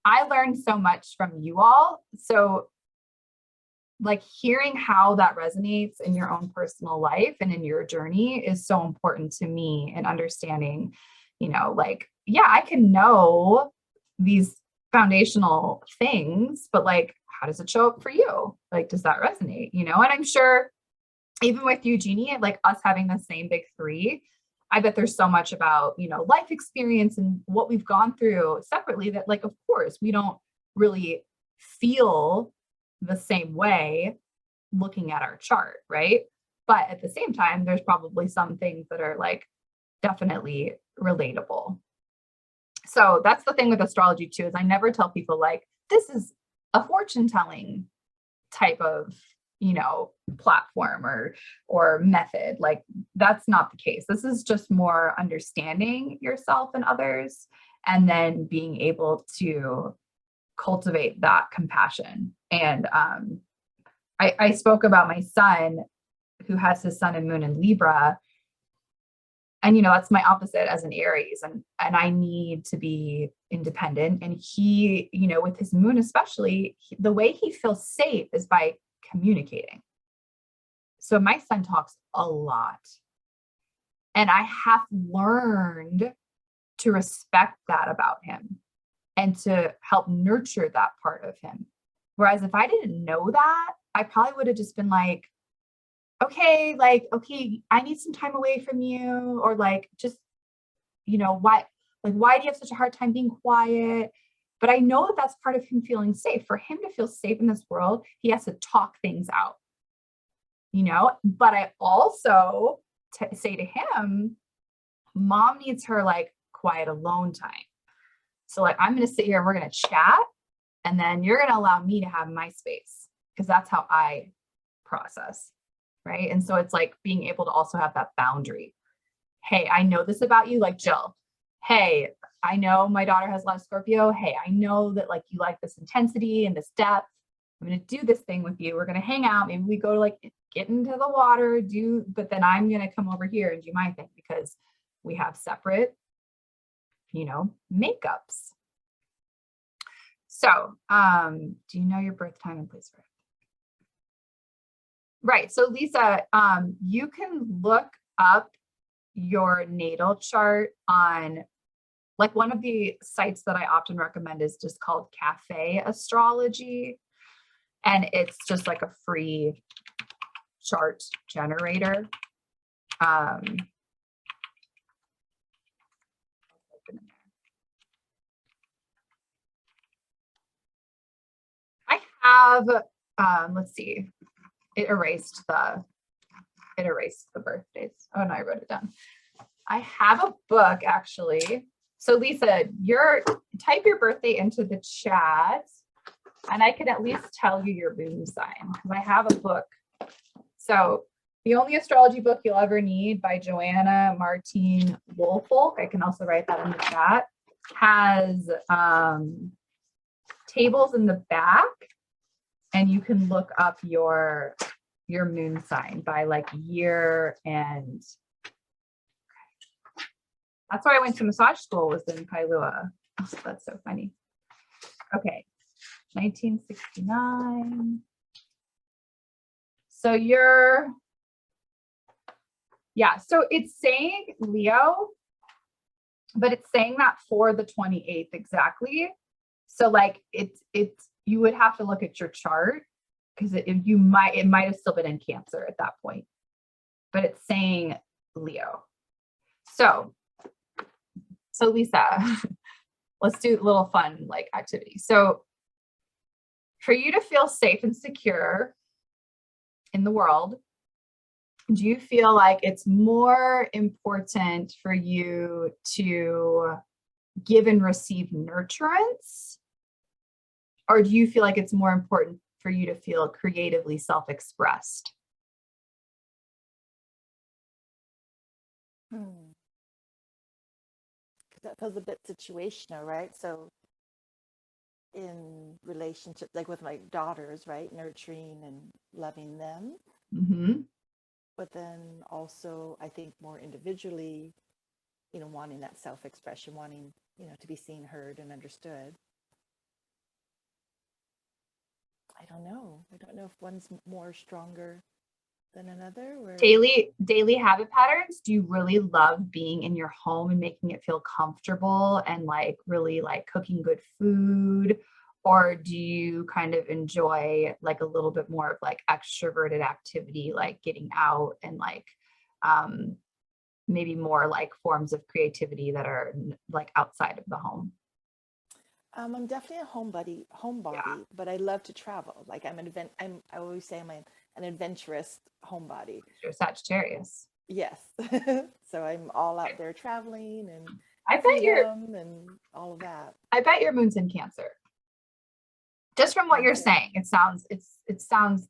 I learned so much from you all. So like hearing how that resonates in your own personal life and in your journey is so important to me, and understanding, like, yeah, I can know these foundational things, but like, how does it show up for you? Like, does that resonate? And I'm sure even with you, Jeannie, like us having the same big three, I bet there's so much about, life experience and what we've gone through separately that, like, of course, we don't really feel the same way looking at our chart, right? But at the same time, there's probably some things that are like definitely relatable. So that's the thing with astrology too, is I never tell people like, this is a fortune telling type of, platform or method. Like, that's not the case. This is just more understanding yourself and others, and then being able to cultivate that compassion. And I spoke about my son, who has his sun and moon in Libra. And, that's my opposite as an Aries. And I need to be independent. And he, with his moon, especially, the way he feels safe is by communicating. So my son talks a lot. And I have learned to respect that about him and to help nurture that part of him. Whereas if I didn't know that, I probably would have just been like, okay, I need some time away from you. Or like, just, why do you have such a hard time being quiet? But I know that that's part of him feeling safe. For him to feel safe in this world, he has to talk things out, but I also say to him, mom needs her like quiet alone time. So like, I'm going to sit here and we're going to chat, and then you're going to allow me to have my space, because that's how I process. Right. And so it's like being able to also have that boundary. Hey, I know this about you, like Jill. Hey, I know my daughter has a lot of Scorpio. Hey, I know that like you like this intensity and this depth. I'm going to do this thing with you. We're going to hang out. Maybe we go to like get into the water, but then I'm going to come over here and do my thing, because we have separate, makeups. So, do you know your birth time and place for it? Right. So Lisa, you can look up your natal chart on, like, one of the sites that I often recommend is just called Cafe Astrology. And it's just like a free chart generator. I have, let's see, it erased the birthdays. Oh no, I wrote it down. I have a book actually. So Lisa, type your birthday into the chat, and I can at least tell you your moon sign, because I have a book. So The Only Astrology Book You'll Ever Need by Joanna Martine Woolfolk, I can also write that in the chat, has tables in the back, and you can look up your moon sign by like year. And that's where I went to massage school, was in Kailua. Oh, that's so funny. Okay, 1969. So so it's saying Leo, but it's saying that for the 28th exactly. So like it's you would have to look at your chart, because it might have still been in Cancer at that point, but it's saying Leo. So Lisa, let's do a little fun like activity. So for you to feel safe and secure in the world, do you feel like it's more important for you to give and receive nurturance? Or do you feel like it's more important for you to feel creatively self-expressed? That feels a bit situational, right? So in relationship, like with my daughters, right? Nurturing and loving them. Mm-hmm. But then also, I think more individually, wanting that self-expression, wanting, to be seen, heard, and understood. don't know. I don't know if one's more stronger than another, or Daily habit patterns. Do you really love being in your home and making it feel comfortable and like really like cooking good food? Or do you kind of enjoy like a little bit more of like extroverted activity, like getting out and like maybe more like forms of creativity that are like outside of the home? I'm definitely a Yeah, homebody, but I love to travel. Like I always say an adventurous homebody. you're Sagittarius. Yes. So I'm all out there traveling and I bet your freedom and all of that. I bet your moon's in Cancer. Just from what Me you're too. saying, it sounds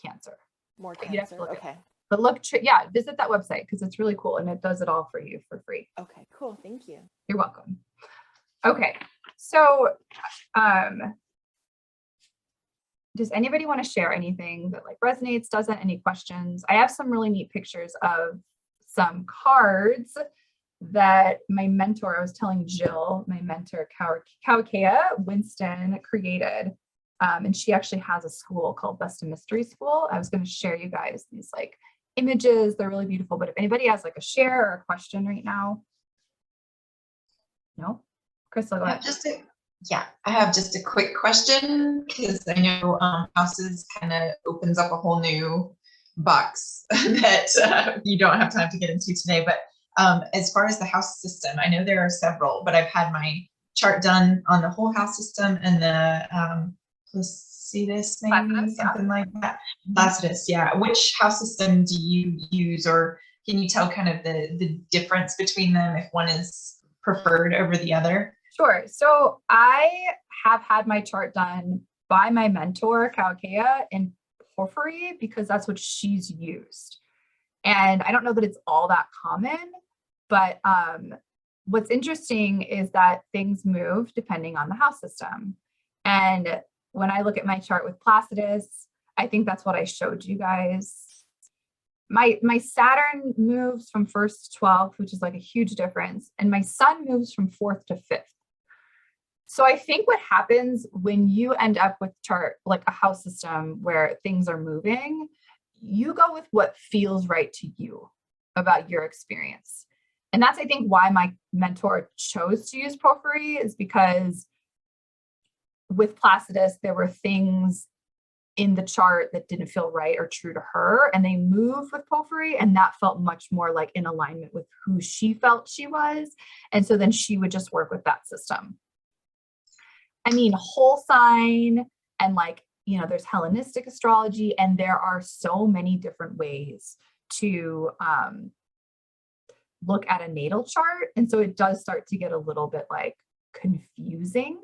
Cancer. More But you'd have to Cancer. look at, Okay. but look, yeah, visit that website because it's really cool and it does it all for you for free. Okay, cool. Thank you. You're welcome. Okay, so um, does anybody want to share anything that like resonates, doesn't, any questions? I have some really neat pictures of some cards that my mentor, I was telling Jill, my mentor, Kawakea Winston, created. And she actually has a school called Best in Mystery School. I was going to share you guys these like images. They're really beautiful. But if anybody has like a share or a question right now, no? Crystal, go ahead. I have just a quick question because I know houses kind of opens up a whole new box that you don't have time to get into today. But as far as the house system, I know there are several, but I've had my chart done on the whole house system and the Placidus, maybe something like that. Placidus, yeah. Which house system do you use, or can you tell kind of the difference between them if one is preferred over the other? Sure. So I have had my chart done by my mentor, Kawakea, in porphyry because that's what she's used. And I don't know that it's all that common, but what's interesting is that things move depending on the house system. And when I look at my chart with Placidus, I think that's what I showed you guys. My Saturn moves from 1st to 12th, which is like a huge difference. And my sun moves from 4th to 5th. So I think what happens when you end up with chart, like a house system where things are moving, you go with what feels right to you about your experience. And that's, I think, why my mentor chose to use porphyry, is because with Placidus, there were things in the chart that didn't feel right or true to her, and they moved with porphyry, and that felt much more like in alignment with who she felt she was. And so then she would just work with that system. I mean, whole sign and like, you know, there's Hellenistic astrology, and there are so many different ways to look at a natal chart. And so it does start to get a little bit like confusing.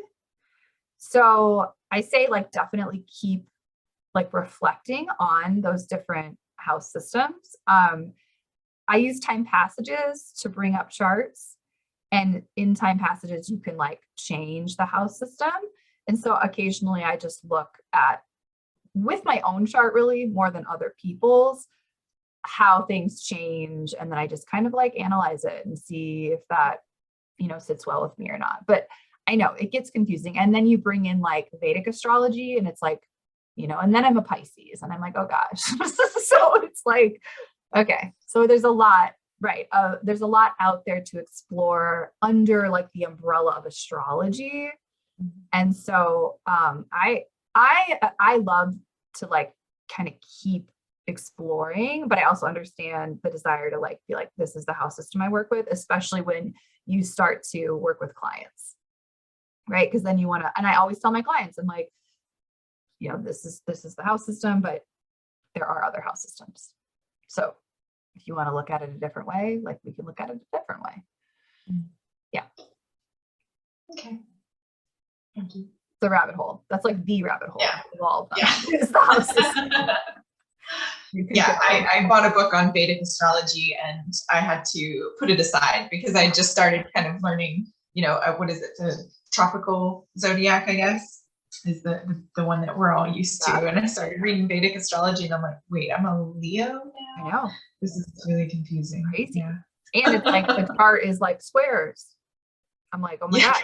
So I say like definitely keep like reflecting on those different house systems. I use time passages to bring up charts. And in time passages, you can like change the house system. And so occasionally I just look at, with my own chart really more than other people's, how things change. And then I just kind of like analyze it and see if that, you know, sits well with me or not. But I know it gets confusing. And then you bring in like Vedic astrology and it's like, you know, and then I'm a Pisces and I'm like, oh gosh. So it's like, okay, so there's a lot. Right. There's a lot out there to explore under like the umbrella of astrology. And so I love to like kind of keep exploring, but I also understand the desire to like be like, this is the house system I work with, especially when you start to work with clients. Right. Because then you want to, and I always tell my clients, I'm like, you know, this is the house system, but there are other house systems. So if you want to look at it a different way, like we can look at it a different way. Yeah. Okay. Thank you. The rabbit hole. That's like the rabbit hole of all of them. Yeah. Is the house system. I bought a book on Vedic astrology and I had to put it aside because I just started kind of learning, you know, what is it? The tropical zodiac, I guess, is the one that we're all used to. And I started reading Vedic astrology and I'm like, wait, I'm a Leo now? I know. This is really confusing. Crazy. Yeah. And it's like the chart is like squares. I'm like, oh my gosh.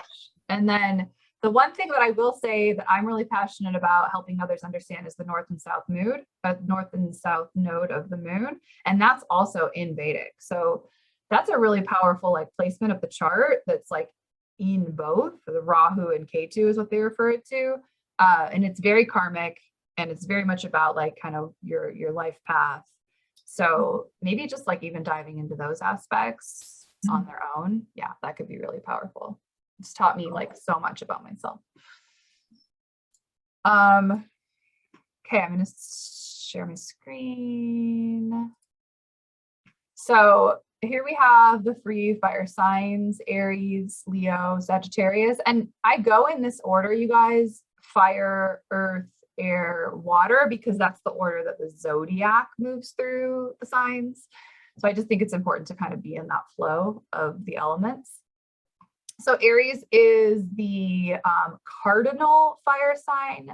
And then The one thing that I will say that I'm really passionate about helping others understand is the north and south node of the moon. And that's also in Vedic. So that's a really powerful like placement of the chart that's like in both. The Rahu and Ketu is what they refer it to. And it's very karmic, and it's very much about like kind of your life path. So maybe just like even diving into those aspects on their own. Yeah, that could be really powerful. It's taught me like so much about myself. Okay, I'm going to share my screen. So here we have the 3 fire signs: Aries, Leo, Sagittarius. And I go in this order, you guys: fire, earth, air, water, because that's the order that the zodiac moves through the signs. So I just think it's important to kind of be in that flow of the elements. So Aries is the cardinal fire sign.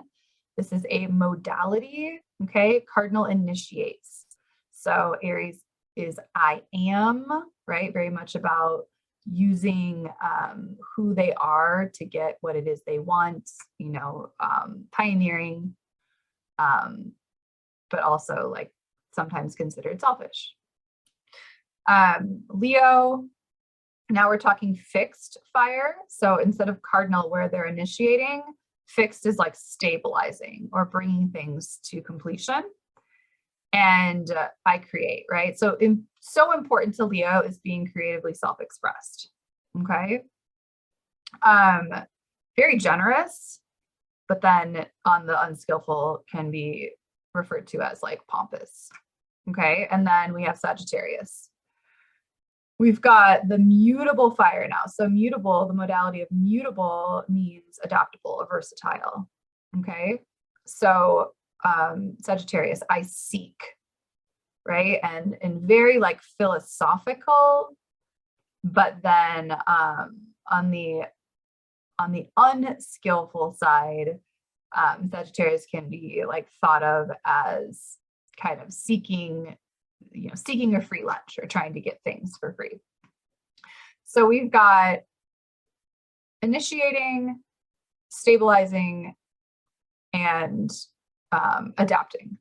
This is a modality, okay? Cardinal initiates. So Aries is I am, right? Very much about using who they are to get what it is they want, you know, pioneering, but also like sometimes considered selfish. Leo, now we're talking fixed fire. So instead of cardinal where they're initiating, fixed is like stabilizing or bringing things to completion. And I create, right? So so important to Leo is being creatively self-expressed, okay? Very generous, but then on the unskillful can be referred to as like pompous, okay? And then we have Sagittarius. We've got the mutable fire now. So mutable, the modality of mutable means adaptable or versatile, okay? So Sagittarius, I seek, right? And very like philosophical, but then on the unskillful side, Sagittarius can be like thought of as kind of seeking a free lunch or trying to get things for free. So we've got initiating, stabilizing, and adapting.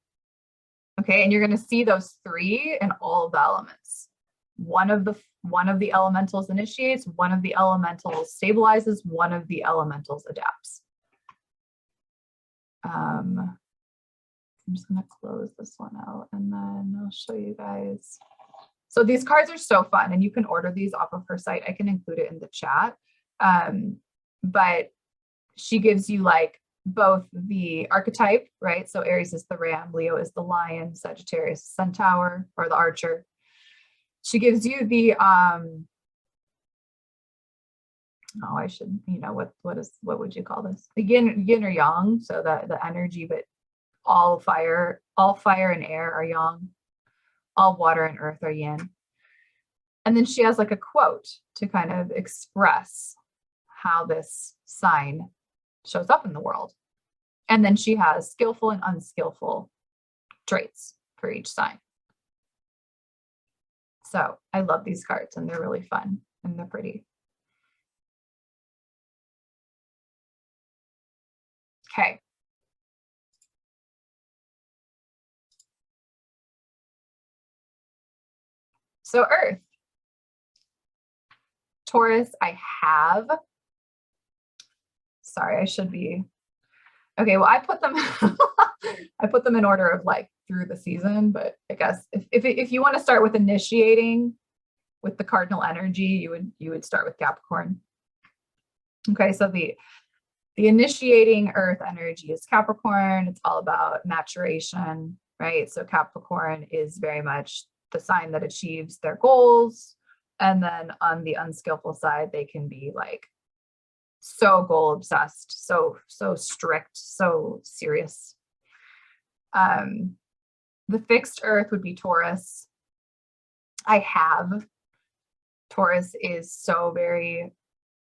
Okay, and you're going to see those 3 in all of the elements. One of the elementals initiates, one of the elementals stabilizes, one of the elementals adapts. I'm just going to close this one out and then I'll show you guys. So these cards are so fun, and you can order these off of her site. I can include it in the chat. But she gives you like both the archetype, right? So Aries is the ram, Leo is the lion, Sagittarius centaur or the archer. She gives you the I should, what would you call this? The yin or yang, so the energy, but all fire and air are yang, all water and earth are yin. And then she has like a quote to kind of express how this sign shows up in the world. And then she has skillful and unskillful traits for each sign. So I love these cards, and they're really fun and they're pretty. Okay. So Earth, Taurus, I have. Sorry, I should be. Okay, well, I put them I put them in order of like through the season, but I guess if you want to start with initiating with the cardinal energy, you would start with Capricorn. Okay, so the initiating earth energy is Capricorn. It's all about maturation, right? So Capricorn is very much the sign that achieves their goals. And then on the unskillful side, they can be like so goal obsessed, so strict, so serious. The fixed earth would be Taurus. I have. Taurus is so very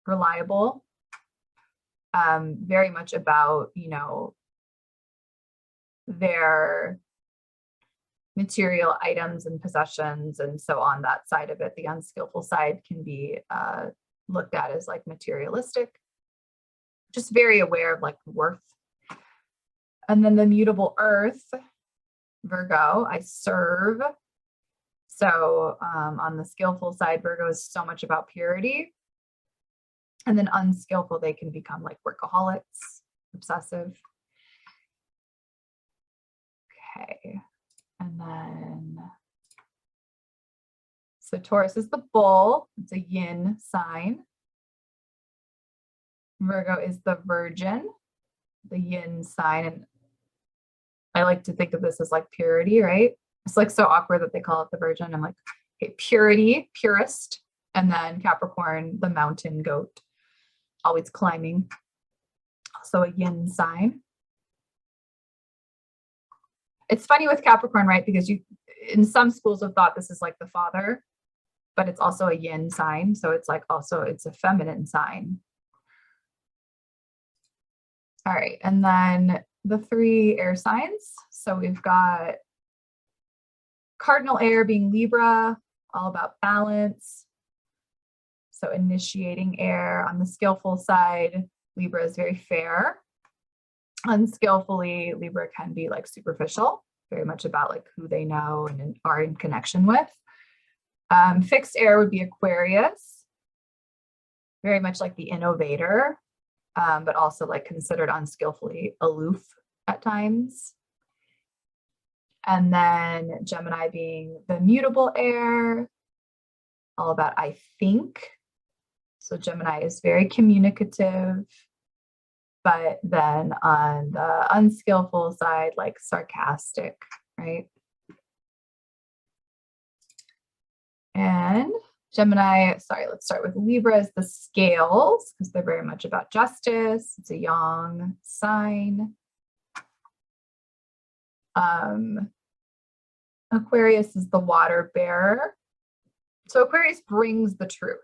reliable, very much about, their material items and possessions. And so on that side of it, the unskillful side can be looked at as like materialistic. just very aware of like worth. And then the mutable earth, Virgo, I serve. So on the skillful side, Virgo is so much about purity. And then unskillful, they can become like workaholics, obsessive. Okay. And then, so Taurus is the bull. It's a yin sign. Virgo is the virgin, the yin sign. And I like to think of this as like purity, right? It's like so awkward that they call it the virgin. I'm like, okay, purity, purist. And then Capricorn, the mountain goat, always climbing. Also a yin sign. It's funny with Capricorn, right? Because you, in some schools have thought this is like the father, but it's also a yin sign. So it's like also, it's a feminine sign. All right. And then the 3 air signs. So we've got cardinal air being Libra, all about balance. So initiating air. On the skillful side, Libra is very fair. Unskillfully, Libra can be like superficial, very much about like who they know and are in connection with. Fixed air would be Aquarius, very much like the innovator, but also like considered unskillfully aloof at times. And then Gemini being the mutable air, all about I think. So Gemini is very communicative, but then on the unskillful side, like sarcastic, right? And Gemini, sorry, let's start with Libra is the scales, because they're very much about justice. It's a yang sign. Aquarius is the water bearer. So Aquarius brings the truth.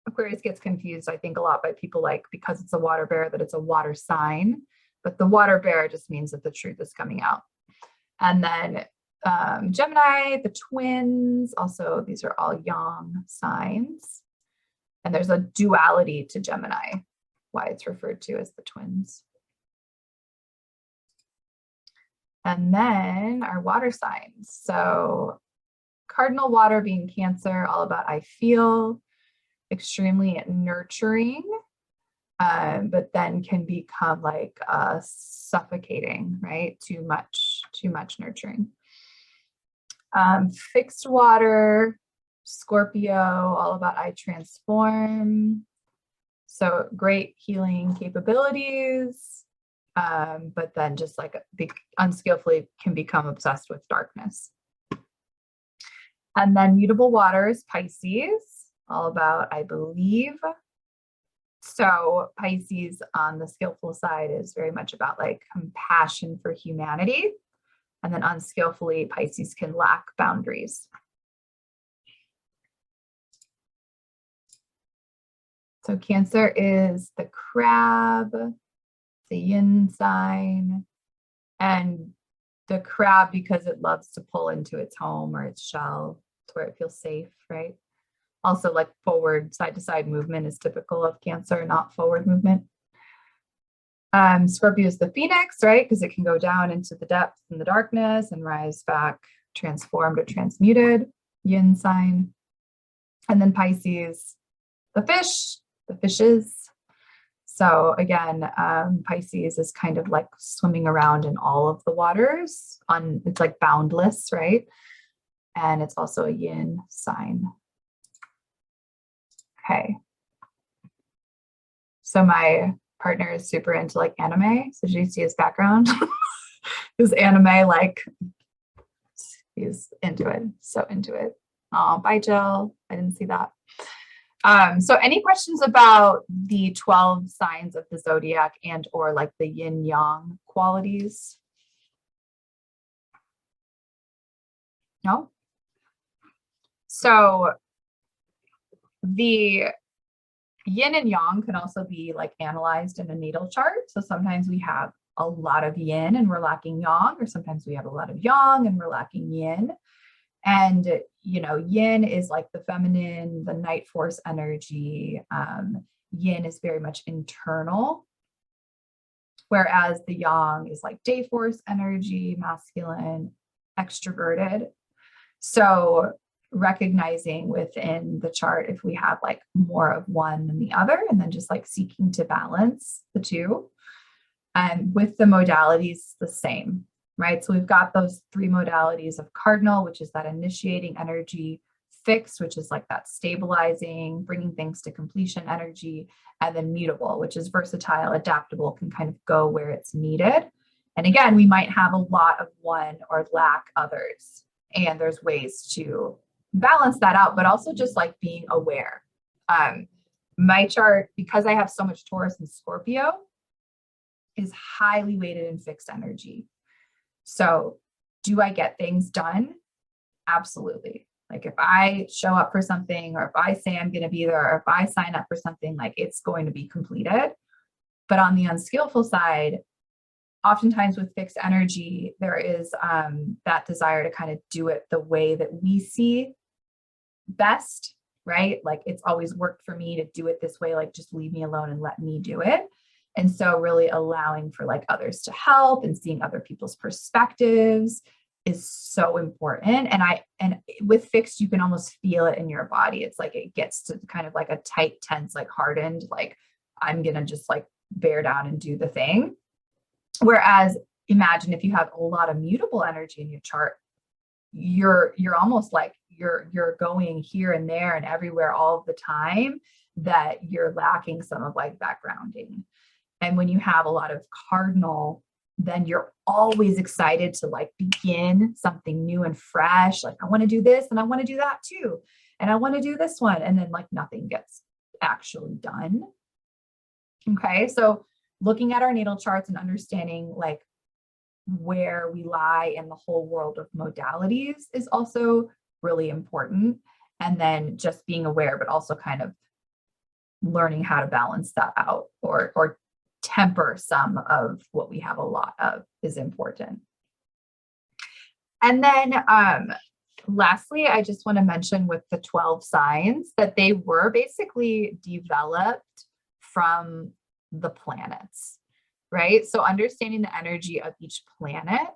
Aquarius gets confused, I think, a lot by people like, because it's a water bearer, that it's a water sign, but the water bearer just means that the truth is coming out. And then Gemini, the twins, also, these are all yang signs. And there's a duality to Gemini, why it's referred to as the twins. And then our water signs. So cardinal water being Cancer, all about I feel, extremely nurturing, but then can become like suffocating, right? Too much nurturing. Fixed water, Scorpio, all about I transform. So great healing capabilities, but then just like unskillfully can become obsessed with darkness. And then mutable water is Pisces, all about I believe. So Pisces on the skillful side is very much about like compassion for humanity. And then unskillfully, Pisces can lack boundaries. So Cancer is the crab, the yin sign, and the crab, because it loves to pull into its home or its shell to where it feels safe, right? Also, like forward, side to side movement is typical of Cancer, not forward movement. Scorpio is the phoenix, right? Because it can go down into the depth and the darkness and rise back, transformed or transmuted, yin sign. And then Pisces, the fish, the fishes. So again, Pisces is kind of like swimming around in all of the waters. It's like boundless, right? And it's also a yin sign. Okay. So my partner is super into like anime. So did you see his background? His anime, like, he's into it, so into it. Oh, bye, Jill. I didn't see that. So any questions about the 12 signs of the zodiac and or like the yin yang qualities? No? So the yin and yang can also be like analyzed in a natal chart. So sometimes we have a lot of yin and we're lacking yang, or sometimes we have a lot of yang and we're lacking yin. And, you know, yin is like the feminine, the night force energy. yin is very much internal, whereas the yang is like day force energy, masculine, extroverted. So recognizing within the chart if we have like more of one than the other, and then just like seeking to balance the two. And with the modalities, the same, right? So we've got those three modalities of cardinal, which is that initiating energy, fixed, which is like that stabilizing, bringing things to completion energy, and then mutable, which is versatile, adaptable, can kind of go where it's needed. And again, we might have a lot of one or lack others. And there's ways to balance that out, but also just like being aware. My chart, because I have so much Taurus and Scorpio, is highly weighted in fixed energy. So do I get things done? Absolutely. Like if I show up for something, or if I say I'm going to be there, or if I sign up for something, like it's going to be completed. But on the unskillful side, oftentimes with fixed energy, there is that desire to kind of do it the way that we see best, right? Like it's always worked for me to do it this way, like just leave me alone and let me do it. And so really allowing for like others to help and seeing other people's perspectives is so important. And with fixed, you can almost feel it in your body. It's like it gets to kind of like a tight, tense, like hardened, like I'm going to just like bear down and do the thing. Whereas imagine if you have a lot of mutable energy in your chart, you're almost like you're going here and there and everywhere all the time, that you're lacking some of like that grounding. And when you have a lot of cardinal, then you're always excited to like begin something new and fresh. Like I want to do this and I want to do that too. And I want to do this one. And then like nothing gets actually done. Okay. So looking at our natal charts and understanding like where we lie in the whole world of modalities is also really important. And then just being aware, but also kind of learning how to balance that out or temper some of what we have a lot of is important. And then lastly, I just want to mention with the 12 signs that they were basically developed from the planets, right? So understanding the energy of each planet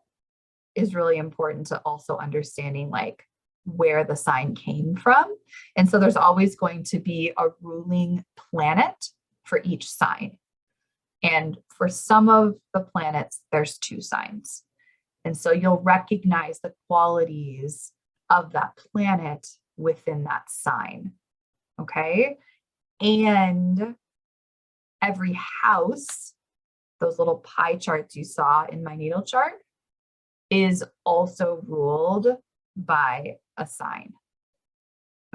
is really important to also understanding like where the sign came from. And so there's always going to be a ruling planet for each sign. And for some of the planets, there's 2 signs. And so you'll recognize the qualities of that planet within that sign. Okay. And every house, those little pie charts you saw in my natal chart, is also ruled by a sign.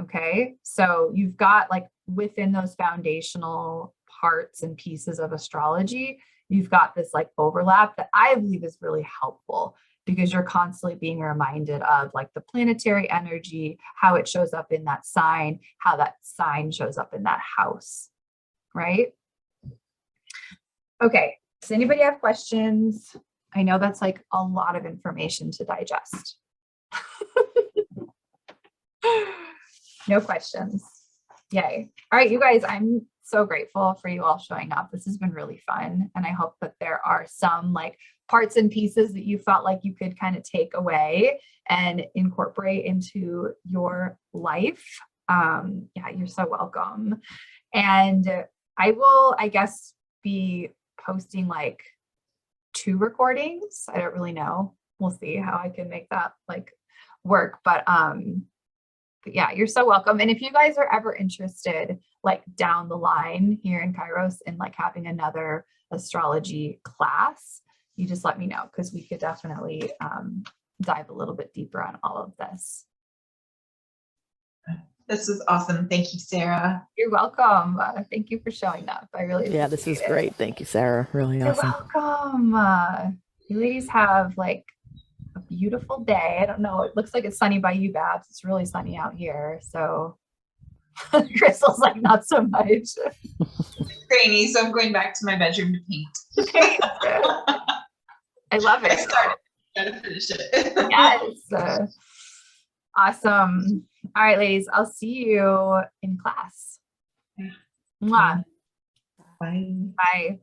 Okay. So you've got like within those foundational parts and pieces of astrology, you've got this like overlap that I believe is really helpful, because you're constantly being reminded of like the planetary energy, how it shows up in that sign, how that sign shows up in that house, right? Okay, does anybody have questions? I know that's like a lot of information to digest. No questions. Yay. All right, you guys, I'm so grateful for you all showing up. This has been really fun. And I hope that there are some like parts and pieces that you felt like you could kind of take away and incorporate into your life. Yeah, you're so welcome. And I will, I guess, be posting like 2 recordings. I don't really know. We'll see how I can make that like work. But yeah, you're so welcome. And if you guys are ever interested, like down the line here in Kairos and like having another astrology class, you just let me know, because we could definitely dive a little bit deeper on all of this. This was awesome. Thank you, Sarah. You're welcome. Thank you for showing up. I really appreciate this is it. great. Thank you, Sarah. Really You're awesome. welcome. You ladies have like a beautiful day. I don't know. It looks like it's sunny by you, Babs. It's really sunny out here. So Crystal's like, not so much. It's rainy, so I'm going back to my bedroom to paint. I love it. I started. Gotta finish it. Yes. Awesome. All right, ladies, I'll see you in class. Yeah. Mwah. Bye. Bye.